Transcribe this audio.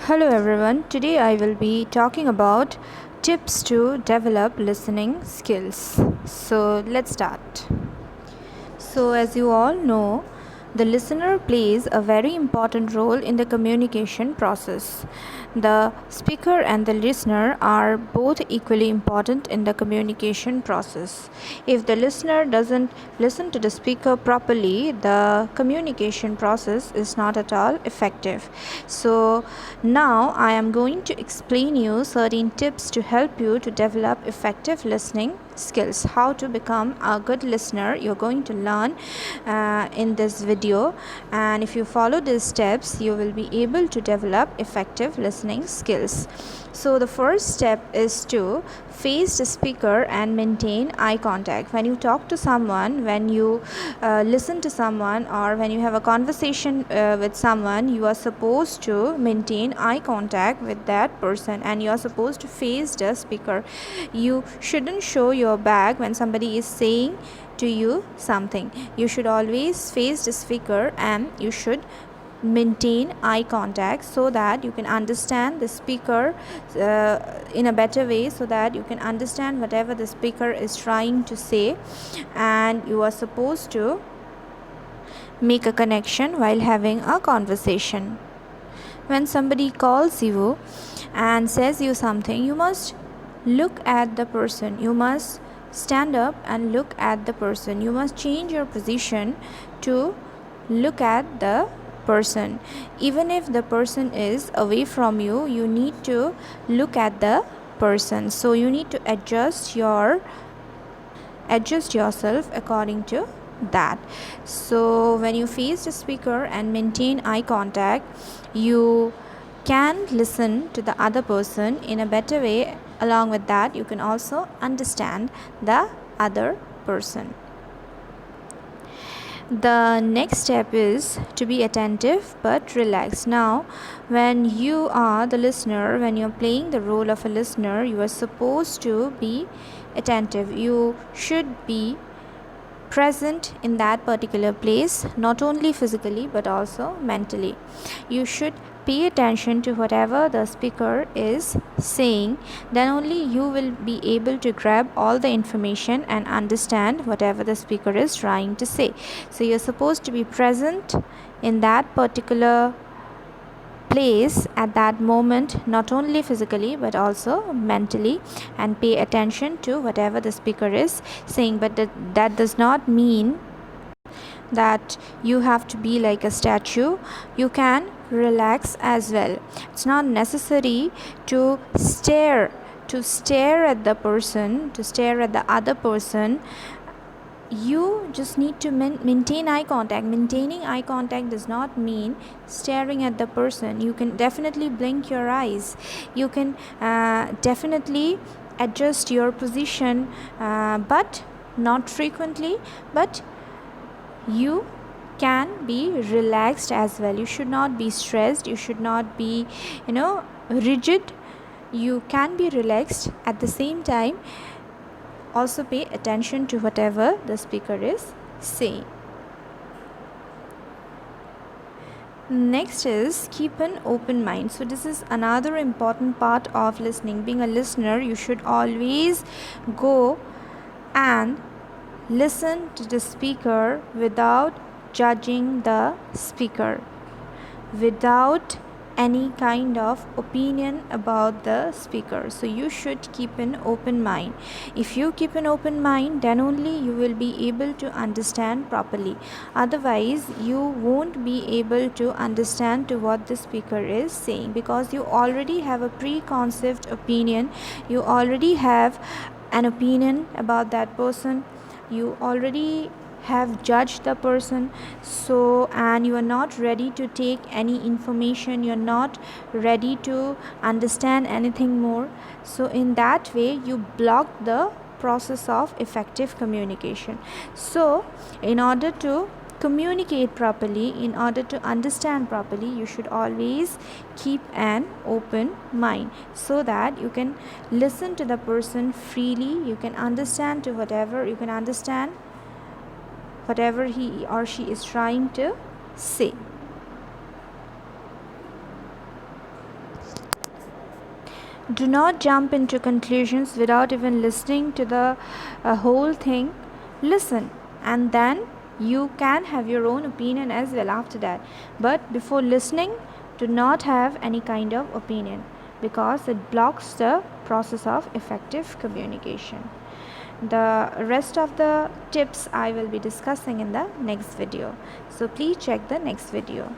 Hello everyone, today I will be talking about tips to develop listening skills. So let's start. So, as you all know, the listener plays a very important role in the communication process. The speaker and the listener are both equally important in the communication process. If the listener doesn't listen to the speaker properly, the communication process is not at all effective. So, now I am going to explain you certain tips to help you to develop effective listening skills. How to become a good listener, you're going to learn in this video, and if you follow these steps you will be able to develop effective listening skills. So the first step is to face the speaker and maintain eye contact. When you talk to someone, when you listen to someone, or when you have a conversation with someone, you are supposed to maintain eye contact with that person and you are supposed to face the speaker. You shouldn't show your back when somebody is saying to you something. You should always face the speaker and you should maintain eye contact so that you can understand the speaker in a better way, so that you can understand whatever the speaker is trying to say, and you are supposed to make a connection while having a conversation. When somebody calls you and says you something, you must look at the person. You must stand up and look at the person. You must change your position to look at the person. Even if the person is away from you, you need to look at the person. So you need to adjust yourself according to that. So when you face the speaker and maintain eye contact, you can listen to the other person in a better way. Along with that, you can also understand the other person. The next step is to be attentive but relaxed. Now, when you are the listener, when you're playing the role of a listener, you are supposed to be attentive. You should be present in that particular place, not only physically but also mentally. You should pay attention to whatever the speaker is saying. Then only you will be able to grab all the information and understand whatever the speaker is trying to say. So you're supposed to be present in that particular place at that moment, not only physically but also mentally, and pay attention to whatever the speaker is saying. But that does not mean that you have to be like a statue. You can relax as well. It's not necessary to stare at the person, to stare at the other person. You just need to maintain eye contact. Maintaining eye contact does not mean staring at the person. You can definitely blink your eyes. You can definitely adjust your position, but not frequently. But you can be relaxed as well. You should not be stressed. You should not be, rigid. You can be relaxed at the same time. Also pay attention to whatever the speaker is saying. Next is keep an open mind. So this is another important part of listening. Being a listener, you should always go and listen to the speaker without judging the speaker, without any kind of opinion about the speaker. So you should keep an open mind. If you keep an open mind, then only you will be able to understand properly. Otherwise, you won't be able to understand to what the speaker is saying, because you already have a preconceived opinion. You already have an opinion about that person. You already have judged the person, and you are not ready to take any information. You're not ready to understand anything more. So in that way you block the process of effective communication. So in order to communicate properly, in order to understand properly, you should always keep an open mind, so that you can listen to the person freely. You can understand whatever he or she is trying to say. Do not jump into conclusions without even listening to the whole thing. Listen, and then you can have your own opinion as well after that. But before listening, do not have any kind of opinion, because it blocks the process of effective communication. The rest of the tips I will be discussing in the next video. So please check the next video.